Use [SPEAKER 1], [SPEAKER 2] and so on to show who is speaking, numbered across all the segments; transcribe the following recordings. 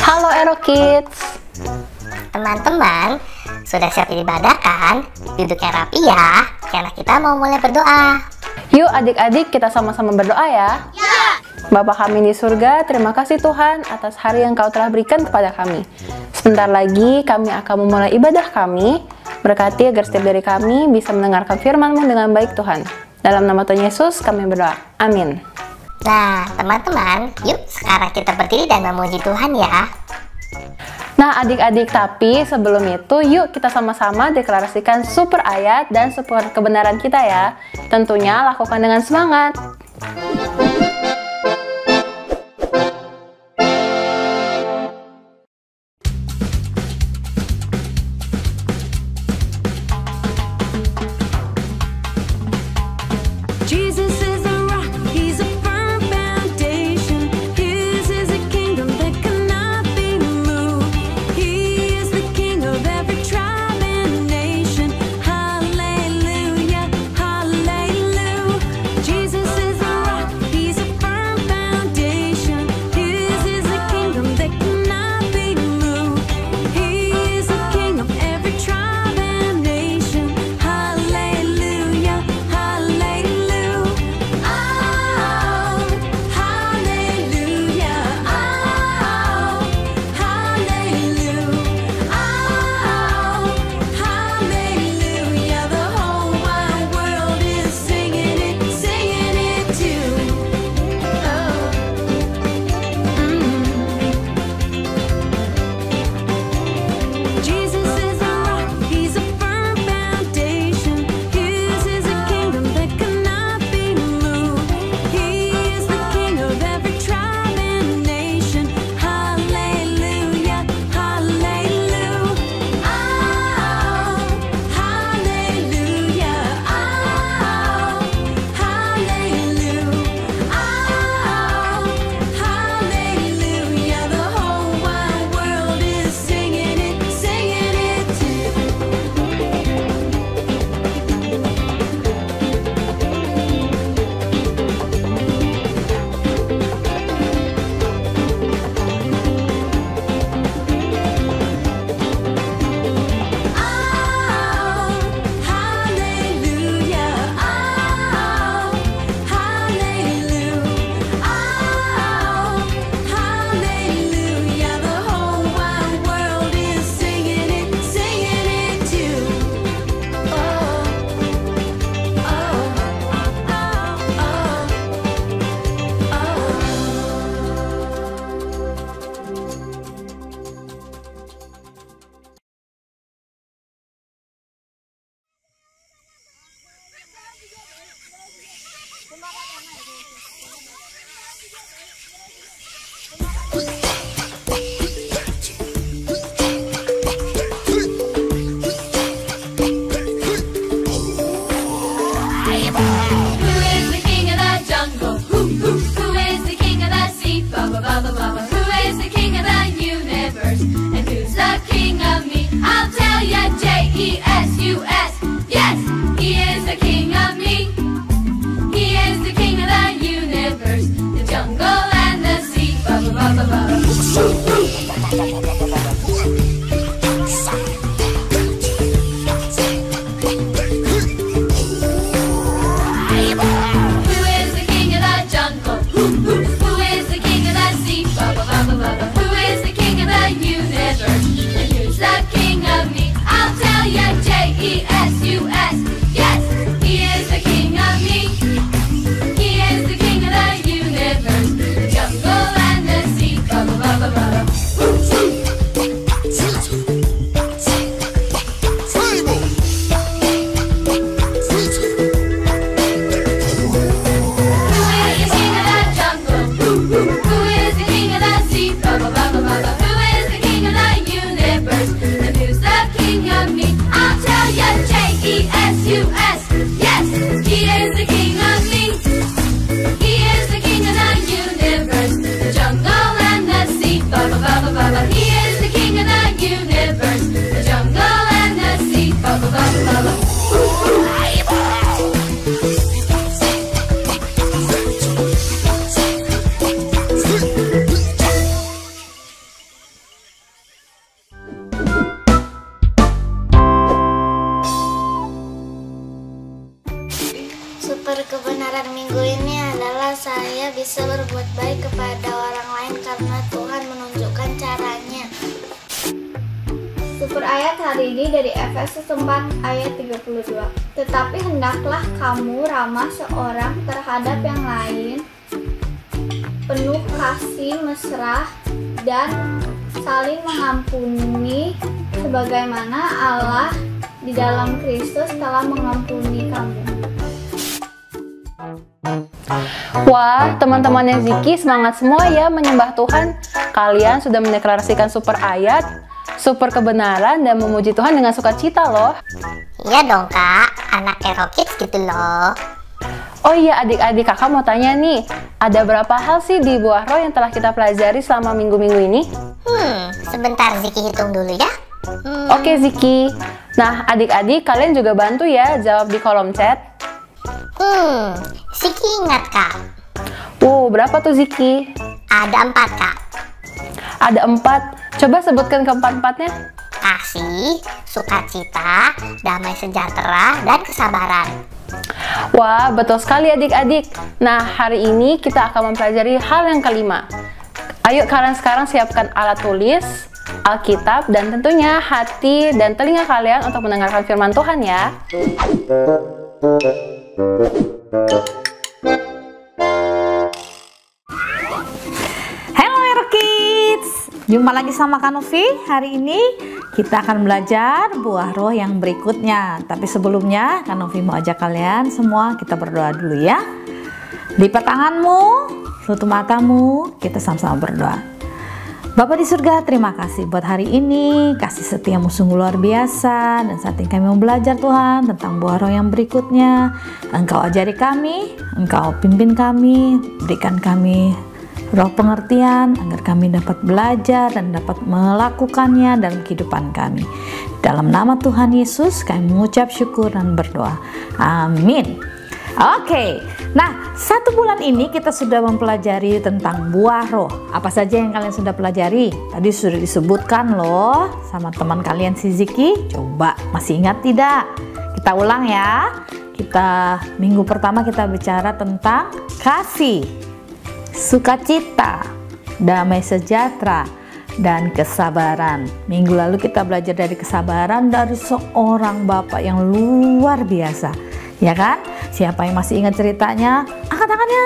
[SPEAKER 1] Halo Aero Kids.
[SPEAKER 2] Teman-teman, sudah siap ibadah kan? Duduk yang rapi ya, karena kita mau mulai berdoa.
[SPEAKER 1] Yuk adik-adik kita sama-sama berdoa ya.
[SPEAKER 2] Ya.
[SPEAKER 1] Bapa kami di surga, terima kasih Tuhan atas hari yang Kau telah berikan kepada kami. Sebentar lagi kami akan memulai ibadah kami. Berkati agar setiap dari kami bisa mendengarkan firman-Mu dengan baik Tuhan. Dalam nama Tuhan Yesus kami berdoa. Amin.
[SPEAKER 2] Nah, teman-teman, yuk sekarang kita berdiri dan memuji Tuhan ya.
[SPEAKER 1] Nah adik-adik, tapi sebelum itu yuk kita sama-sama deklarasikan super ayat dan super kebenaran kita ya. Tentunya lakukan dengan semangat.
[SPEAKER 3] Baba, baba. bisa berbuat baik kepada orang lain karena Tuhan menunjukkan caranya.
[SPEAKER 4] Super ayat hari ini dari Efesus 4 ayat 32. Tetapi hendaklah kamu ramah seorang terhadap yang lain, penuh kasih mesra dan saling mengampuni sebagaimana Allah di dalam Kristus telah mengampuni kamu.
[SPEAKER 1] Wah, teman-temannya Ziki semangat semua ya menyembah Tuhan. Kalian sudah mendeklarasikan super ayat, super kebenaran, dan memuji Tuhan dengan sukacita loh.
[SPEAKER 2] Iya dong kak, anak Hero Kids gitu loh.
[SPEAKER 1] Oh iya adik-adik, kakak mau tanya nih, ada berapa hal sih di buah roh yang telah kita pelajari selama minggu-minggu ini?
[SPEAKER 2] Sebentar Ziki hitung dulu ya.
[SPEAKER 1] Oke Ziki. Nah adik-adik kalian juga bantu ya jawab di kolom chat.
[SPEAKER 2] Ziki ingat kak.
[SPEAKER 1] Berapa tuh Ziki?
[SPEAKER 2] Ada 4 kak.
[SPEAKER 1] Ada 4. Coba sebutkan keempat-empatnya.
[SPEAKER 2] Kasih, sukacita, damai sejahtera, dan kesabaran.
[SPEAKER 1] Wah, betul sekali adik-adik. Nah, hari ini kita akan mempelajari hal yang kelima. Ayo kalian sekarang siapkan alat tulis, Alkitab, dan tentunya hati dan telinga kalian untuk mendengarkan firman Tuhan ya.
[SPEAKER 5] Halo Hero Kids, jumpa lagi sama Kak Novi. Hari ini kita akan belajar buah roh yang berikutnya. Tapi sebelumnya Kak Novi mau ajak kalian semua kita berdoa dulu ya. Lipat tanganmu, tutup matamu, kita sama-sama berdoa. Bapa di surga, terima kasih buat hari ini, kasih setiamu sungguh luar biasa. Dan saat ini kami mau belajar Tuhan tentang buah roh yang berikutnya. Engkau ajari kami, Engkau pimpin kami, berikan kami roh pengertian agar kami dapat belajar dan dapat melakukannya dalam kehidupan kami. Dalam nama Tuhan Yesus kami mengucap syukur dan berdoa. Amin. Oke, nah 1 bulan ini kita sudah mempelajari tentang buah roh. Apa saja yang kalian sudah pelajari? Tadi sudah disebutkan loh sama teman kalian si Ziki. Coba masih ingat tidak? Kita ulang ya. Minggu pertama kita bicara tentang kasih, sukacita, damai sejahtera, dan kesabaran. Minggu lalu kita belajar dari kesabaran dari seorang bapak yang luar biasa. Ya kan? Siapa yang masih ingat ceritanya? Angkat tangannya.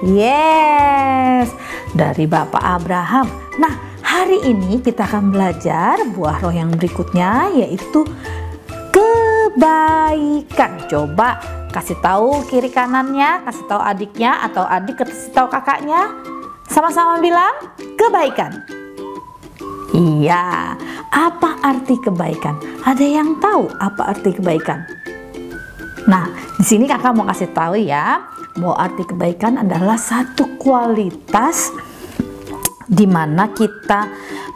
[SPEAKER 5] Yes, dari Bapak Abraham. Nah, hari ini kita akan belajar buah roh yang berikutnya, yaitu kebaikan. Coba kasih tahu kiri kanannya, kasih tahu adiknya, atau adik kasih tahu kakaknya. Sama-sama bilang kebaikan. Iya, apa arti kebaikan? Ada yang tahu apa arti kebaikan? Nah, di sini kakak mau kasih tahu ya, bahwa arti kebaikan adalah satu kualitas di mana kita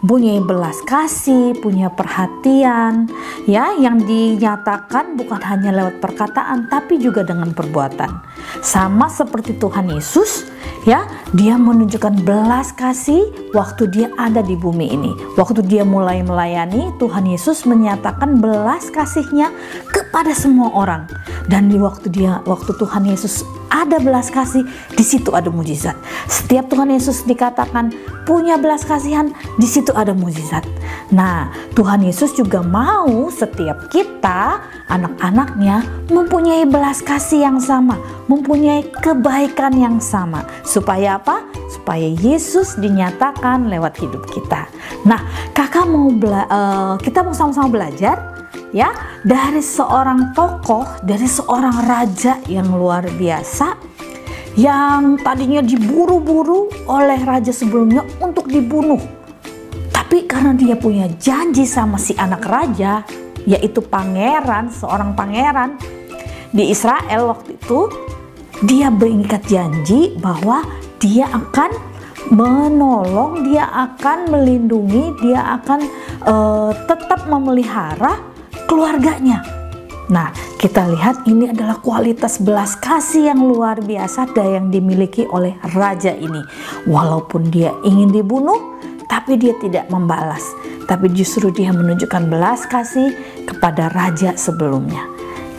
[SPEAKER 5] punya belas kasih, punya perhatian, ya, yang dinyatakan bukan hanya lewat perkataan, tapi juga dengan perbuatan. Sama seperti Tuhan Yesus, ya, dia menunjukkan belas kasih waktu dia ada di bumi ini. Waktu dia mulai melayani, Tuhan Yesus menyatakan belas kasihnya kepada semua orang. Dan di waktu Tuhan Yesus ada belas kasih, di situ ada mujizat. Setiap Tuhan Yesus dikatakan punya belas kasihan, di situ ada mujizat. Nah, Tuhan Yesus juga mau setiap kita, anak-anaknya, mempunyai belas kasih yang sama, mempunyai kebaikan yang sama. Supaya apa? Supaya Yesus dinyatakan lewat hidup kita. Nah, kita mau sama-sama belajar ya dari seorang tokoh, dari seorang raja yang luar biasa, yang tadinya diburu-buru oleh raja sebelumnya untuk dibunuh. Tapi karena dia punya janji sama si anak raja, yaitu pangeran, seorang pangeran di Israel waktu itu, dia berikat janji bahwa dia akan menolong, dia akan melindungi, dia akan tetap memelihara keluarganya. Nah, kita lihat ini adalah kualitas belas kasih yang luar biasa yang dimiliki oleh raja ini. Walaupun dia ingin dibunuh, tapi dia tidak membalas, tapi justru dia menunjukkan belas kasih kepada raja sebelumnya.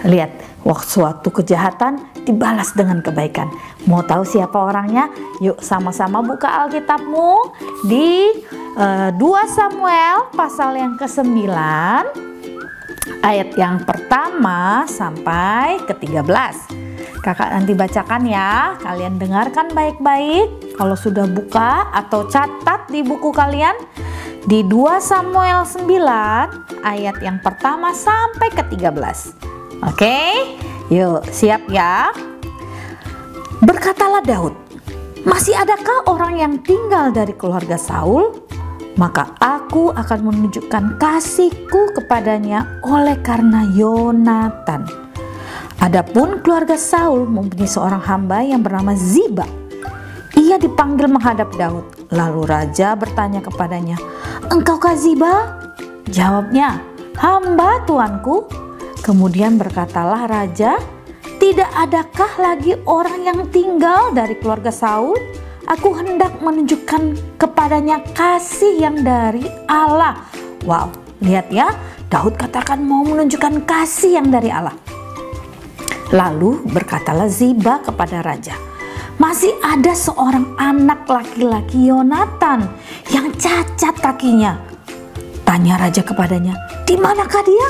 [SPEAKER 5] Lihat, waktu suatu kejahatan dibalas dengan kebaikan. Mau tahu siapa orangnya? Yuk sama-sama buka Alkitabmu di 2 Samuel pasal yang ke-9 ayat yang pertama sampai ke-13. Kakak nanti bacakan ya, kalian dengarkan baik-baik. Kalau sudah buka atau catat di buku kalian di 2 Samuel 9 ayat yang pertama sampai ke-13. Oke, yuk siap ya. Berkatalah Daud, masih adakah orang yang tinggal dari keluarga Saul? Maka aku akan menunjukkan kasihku kepadanya oleh karena Yonatan. Adapun keluarga Saul mempunyai seorang hamba yang bernama Ziba. Ia dipanggil menghadap Daud. Lalu raja bertanya kepadanya, "Engkaukah Ziba?" Jawabnya, "Hamba tuanku." Kemudian berkatalah raja, "Tidak adakah lagi orang yang tinggal dari keluarga Saul? Aku hendak menunjukkan kepadanya kasih yang dari Allah." Wow, lihat ya, Daud katakan mau menunjukkan kasih yang dari Allah. Lalu berkatalah Ziba kepada raja, "Masih ada seorang anak laki-laki Yonatan yang cacat kakinya." Tanya raja kepadanya, "Di manakah dia?"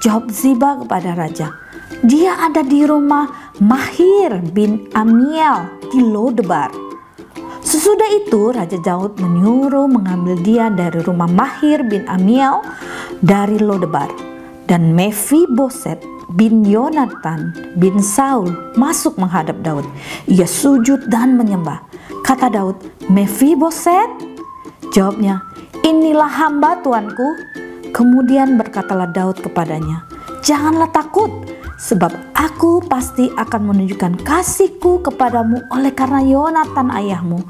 [SPEAKER 5] Jawab Ziba kepada raja, "Dia ada di rumah Mahir bin Amiel di Lodebar." Sesudah itu Raja Daud menyuruh mengambil dia dari rumah Mahir bin Amiel dari Lodebar. Dan Mefiboset bin Yonatan bin Saul masuk menghadap Daud. Ia sujud dan menyembah. Kata Daud, "Mefiboset?" Jawabnya, "Inilah hamba tuanku." Kemudian berkatalah Daud kepadanya, "Janganlah takut, sebab aku pasti akan menunjukkan kasihku kepadamu oleh karena Yonatan ayahmu.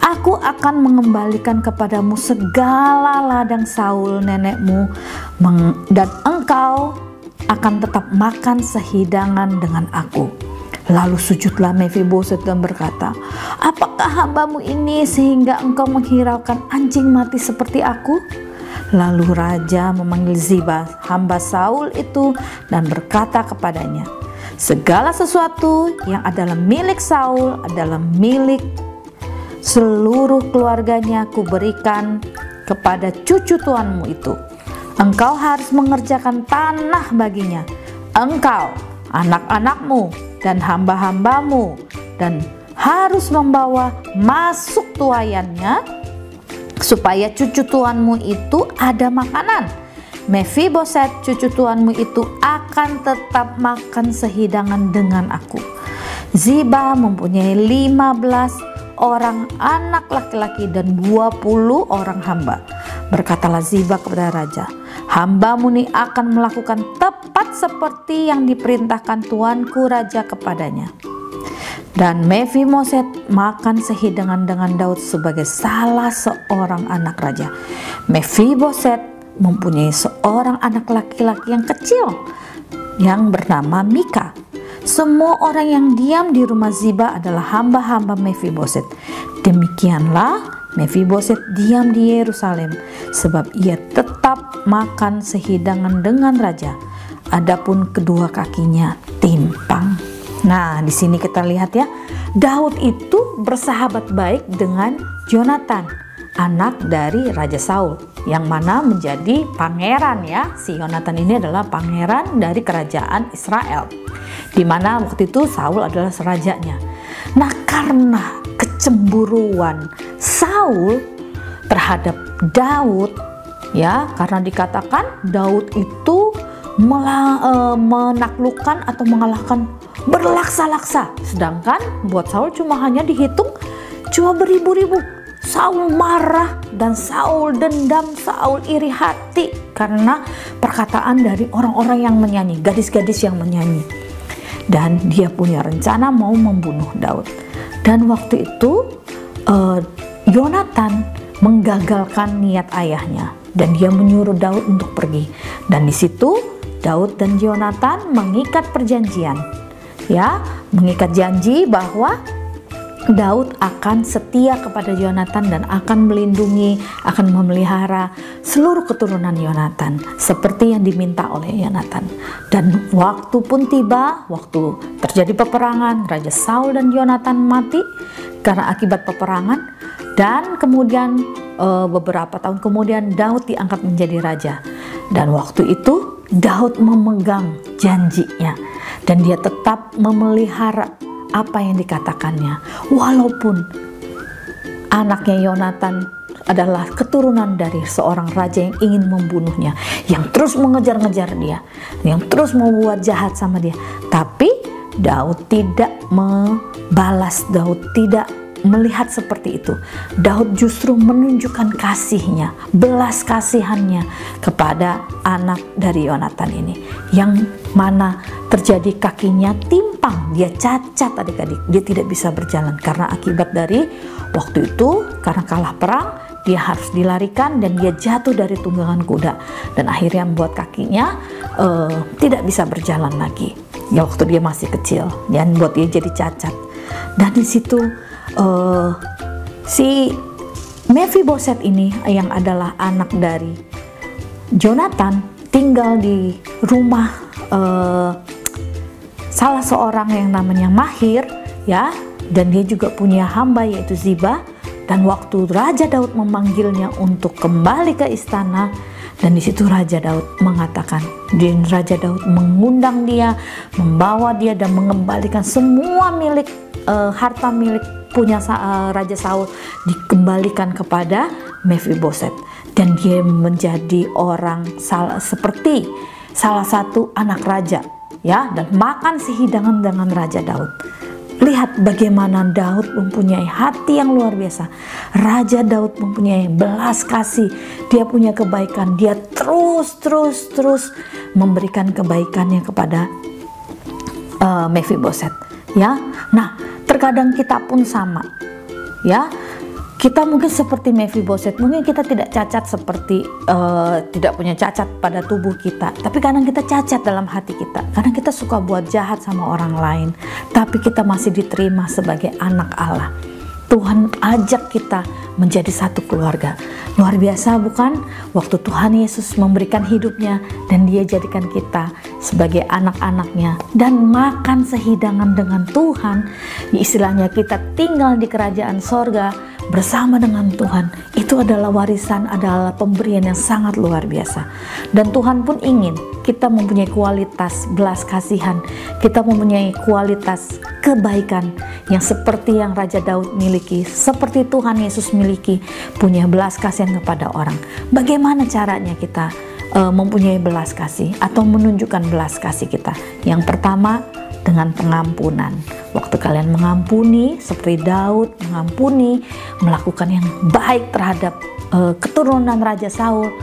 [SPEAKER 5] Aku akan mengembalikan kepadamu segala ladang Saul nenekmu, dan engkau akan tetap makan sehidangan dengan aku." Lalu sujudlah Mefiboset dan berkata, "Apakah hambamu ini sehingga engkau menghiraukan anjing mati seperti aku?" Lalu raja memanggil Ziba, hamba Saul itu, dan berkata kepadanya, "Segala sesuatu yang adalah milik Saul adalah milik seluruh keluarganya kuberikan kepada cucu tuanmu itu. Engkau harus mengerjakan tanah baginya, engkau, anak-anakmu, dan hamba-hambamu, dan harus membawa masuk tuayannya supaya cucu tuanmu itu ada makanan. Mefiboset cucu tuanmu itu akan tetap makan sehidangan dengan aku." Ziba mempunyai 15 orang anak laki-laki dan 20 orang hamba. Berkatalah Ziba kepada raja, "Hambamu ini akan melakukan tepat seperti yang diperintahkan tuanku raja kepadanya." Dan Mefiboset makan sehidangan dengan Daud sebagai salah seorang anak raja. Mefiboset mempunyai seorang anak laki-laki yang kecil yang bernama Mika. Semua orang yang diam di rumah Ziba adalah hamba-hamba Mefiboset. Demikianlah Mefiboset diam di Yerusalem, sebab ia tetap makan sehidangan dengan raja. Adapun kedua kakinya timpang. Nah, di sini kita lihat ya, Daud itu bersahabat baik dengan Yonatan, anak dari Raja Saul, yang mana menjadi pangeran ya. Si Yonatan ini adalah pangeran dari kerajaan Israel, di mana waktu itu Saul adalah serajanya. Nah, karena kecemburuan Saul terhadap Daud ya, karena dikatakan Daud itu menaklukkan atau mengalahkan berlaksa-laksa, sedangkan buat Saul cuma hanya dihitung cuma beribu-ribu. Saul marah dan Saul dendam, Saul iri hati karena perkataan dari orang-orang yang menyanyi, gadis-gadis yang menyanyi, dan dia punya rencana mau membunuh Daud. Dan waktu itu Yonatan menggagalkan niat ayahnya dan dia menyuruh Daud untuk pergi. Dan di situ Daud dan Yonatan mengikat perjanjian, ya, mengikat janji bahwa Daud akan setia kepada Yonatan dan akan melindungi, akan memelihara seluruh keturunan Yonatan seperti yang diminta oleh Yonatan. Dan waktu pun tiba, waktu terjadi peperangan, Raja Saul dan Yonatan mati karena akibat peperangan, dan kemudian beberapa tahun kemudian Daud diangkat menjadi raja. Dan waktu itu Daud memegang janjinya dan dia tetap memelihara apa yang dikatakannya, walaupun anaknya Yonatan adalah keturunan dari seorang raja yang ingin membunuhnya, yang terus mengejar-ngejar dia, yang terus membuat jahat sama dia. Tapi Daud tidak membalas, Daud tidak melihat seperti itu. Daud justru menunjukkan kasihnya, belas kasihannya kepada anak dari Yonatan ini, yang mana terjadi kakinya timpang, dia cacat adik-adik, dia tidak bisa berjalan karena akibat dari waktu itu, karena kalah perang, dia harus dilarikan dan dia jatuh dari tunggangan kuda dan akhirnya membuat kakinya tidak bisa berjalan lagi ya waktu dia masih kecil, dan buat dia jadi cacat. Dan di situ si Mephiboset ini yang adalah anak dari Jonathan tinggal di rumah salah seorang yang namanya Mahir, ya, dan dia juga punya hamba yaitu Ziba. Dan waktu Raja Daud memanggilnya untuk kembali ke istana, dan di situ Raja Daud mengatakan, dan Raja Daud mengundang dia, membawa dia dan mengembalikan semua milik harta milik punya Raja Saul dikembalikan kepada Mephiboset, dan dia menjadi orang seperti salah satu anak raja, ya, dan makan sehidangan dengan Raja Daud. Lihat bagaimana Daud mempunyai hati yang luar biasa. Raja Daud mempunyai belas kasih, dia punya kebaikan, dia terus memberikan kebaikannya kepada Mephiboset, ya. Nah, terkadang kita pun sama, ya. Kita mungkin seperti Mephiboset, mungkin kita tidak cacat seperti tidak punya cacat pada tubuh kita, tapi kadang kita cacat dalam hati kita. Kadang kita suka buat jahat sama orang lain, tapi kita masih diterima sebagai anak Allah. Tuhan ajak kita menjadi satu keluarga. Luar biasa bukan? Waktu Tuhan Yesus memberikan hidupnya dan dia jadikan kita sebagai anak-anaknya dan makan sehidangan dengan Tuhan, istilahnya kita tinggal di kerajaan sorga bersama dengan Tuhan. Itu adalah warisan, adalah pemberian yang sangat luar biasa. Dan Tuhan pun ingin kita mempunyai kualitas belas kasihan, kita mempunyai kualitas kebaikan yang seperti yang Raja Daud miliki, seperti Tuhan Yesus miliki, punya belas kasihan kepada orang. Bagaimana caranya kita mempunyai belas kasih atau menunjukkan belas kasih kita? Yang pertama, dengan pengampunan. Waktu kalian mengampuni seperti Daud mengampuni, melakukan yang baik terhadap keturunan Raja Saul,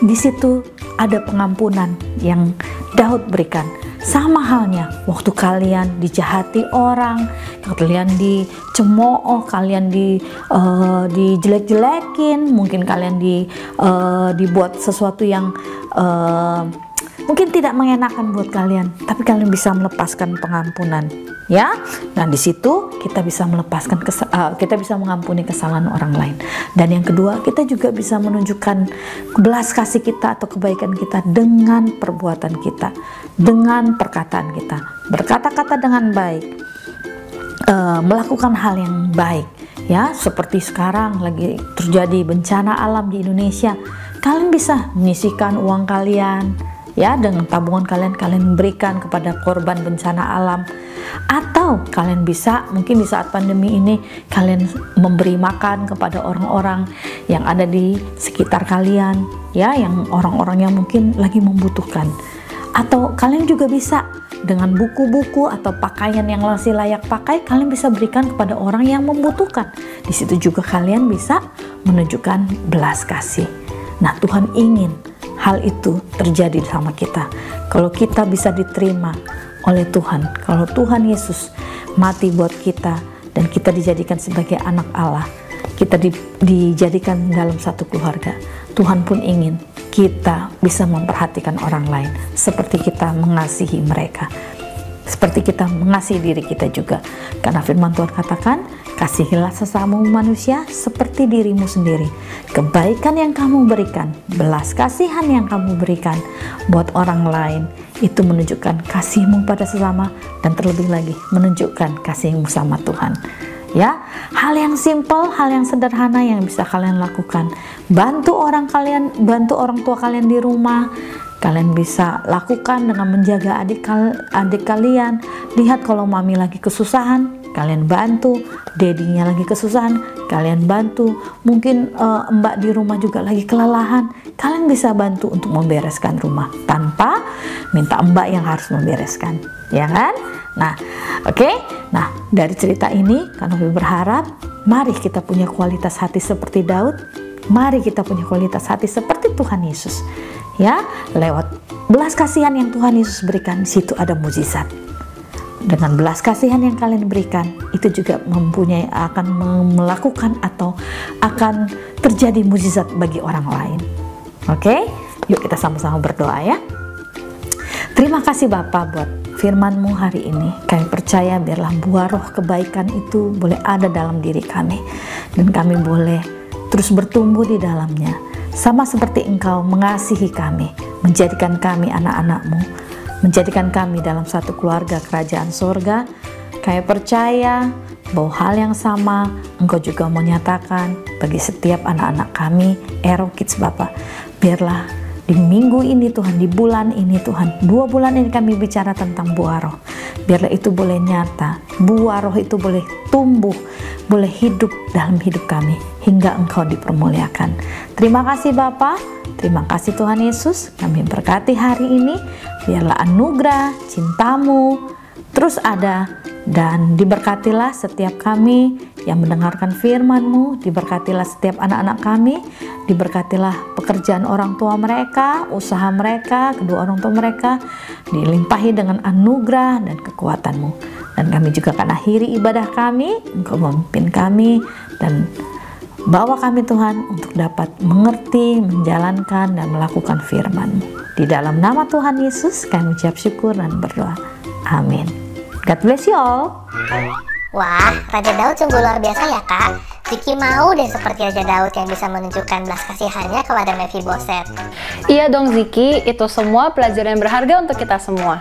[SPEAKER 5] di situ ada pengampunan yang Daud berikan. Sama halnya waktu kalian dijahati orang, kalian dicemooh, kalian dijelek-jelekin, mungkin kalian dibuat sesuatu yang mungkin tidak mengenakan buat kalian, tapi kalian bisa melepaskan pengampunan, ya. Dan di situ kita bisa melepaskan kita bisa mengampuni kesalahan orang lain. Dan yang kedua, kita juga bisa menunjukkan belas kasih kita atau kebaikan kita dengan perbuatan kita, dengan perkataan kita, berkata-kata dengan baik, melakukan hal yang baik, ya. Seperti sekarang lagi terjadi bencana alam di Indonesia, kalian bisa menyisihkan uang kalian, ya, dengan tabungan kalian berikan kepada korban bencana alam. Atau kalian bisa mungkin di saat pandemi ini kalian memberi makan kepada orang-orang yang ada di sekitar kalian, ya, yang orang-orang yang mungkin lagi membutuhkan. Atau kalian juga bisa dengan buku-buku atau pakaian yang masih layak pakai, kalian bisa berikan kepada orang yang membutuhkan. Di situ juga kalian bisa menunjukkan belas kasih. Nah, Tuhan ingin hal itu terjadi sama kita. Kalau kita bisa diterima oleh Tuhan, kalau Tuhan Yesus mati buat kita dan kita dijadikan sebagai anak Allah, kita dijadikan dalam satu keluarga, Tuhan pun ingin kita bisa memperhatikan orang lain seperti kita mengasihi mereka. seperti kita mengasihi diri kita juga. Karena firman Tuhan katakan, kasihilah sesamamu manusia seperti dirimu sendiri. Kebaikan yang kamu berikan, belas kasihan yang kamu berikan buat orang lain, itu menunjukkan kasihmu pada sesama, dan terlebih lagi menunjukkan kasihmu sama Tuhan. Ya, hal yang simple, hal yang sederhana yang bisa kalian lakukan. Bantu orang tua kalian di rumah. Kalian bisa lakukan dengan menjaga adik kalian. Lihat kalau mami lagi kesusahan, kalian bantu. Dedinya lagi kesusahan, kalian bantu. Mungkin mbak di rumah juga lagi kelelahan, kalian bisa bantu untuk membereskan rumah tanpa minta mbak yang harus membereskan, ya kan? Nah, oke. Nah, dari cerita ini kami berharap mari kita punya kualitas hati seperti Daud. Mari kita punya kualitas hati seperti Tuhan Yesus. Ya, lewat belas kasihan yang Tuhan Yesus berikan, situ ada mujizat. Dengan belas kasihan yang kalian berikan, itu juga akan melakukan atau akan terjadi mujizat bagi orang lain. Oke? Yuk kita sama-sama berdoa ya. Terima kasih Bapa buat firman-Mu hari ini. Kami percaya biarlah buah roh kebaikan itu boleh ada dalam diri kami, dan kami boleh terus bertumbuh di dalamnya, sama seperti Engkau mengasihi kami, menjadikan kami anak-anak-Mu, menjadikan kami dalam satu keluarga kerajaan sorga. Kami percaya bahwa hal yang sama Engkau juga mau nyatakan bagi setiap anak-anak kami, Ero Kids Bapa. Biarlah di minggu ini Tuhan, di bulan ini Tuhan, 2 bulan ini kami bicara tentang buah roh. Biarlah itu boleh nyata, buah roh itu boleh tumbuh, boleh hidup dalam hidup kami, hingga Engkau dipermuliakan. Terima kasih Bapa, terima kasih Tuhan Yesus. Kami berkati hari ini, biarlah anugerah cinta-Mu terus ada, dan diberkatilah setiap kami yang mendengarkan firman-Mu, diberkatilah setiap anak-anak kami, diberkatilah pekerjaan orang tua mereka, usaha mereka, kedua orang tua mereka, dilimpahi dengan anugerah dan kekuatan-Mu. Dan kami juga akan akhiri ibadah kami, Engkau memimpin kami, dan bawa kami Tuhan untuk dapat mengerti, menjalankan, dan melakukan firman-Mu. Di dalam nama Tuhan Yesus kami ucap syukur dan berdoa. Amin. God bless you all.
[SPEAKER 2] Wah, Raja Daud sungguh luar biasa ya kak. Ziki mau deh seperti Raja Daud yang bisa menunjukkan belas kasihannya kepada Mephiboset.
[SPEAKER 1] Iya dong Ziki, itu semua pelajaran yang berharga untuk kita semua.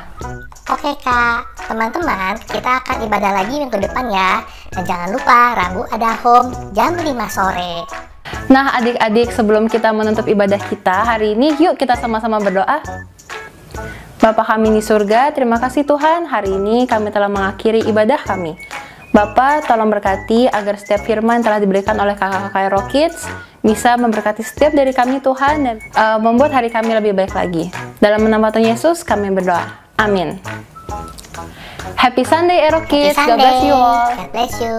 [SPEAKER 2] Oke kak, teman-teman, kita akan ibadah lagi minggu depan ya. Dan jangan lupa Rabu ada home jam 5 sore.
[SPEAKER 1] Nah adik-adik, sebelum kita menutup ibadah kita hari ini, yuk kita sama-sama berdoa. Bapa kami di surga, terima kasih Tuhan, hari ini kami telah mengakhiri ibadah kami. Bapa, tolong berkati agar setiap firman telah diberikan oleh kakak-kakak Ero Kids bisa memberkati setiap dari kami Tuhan, dan membuat hari kami lebih baik lagi. Dalam nama Tuhan Yesus kami berdoa. Amin. Happy Sunday Ero Kids. God bless you all.
[SPEAKER 2] God bless you.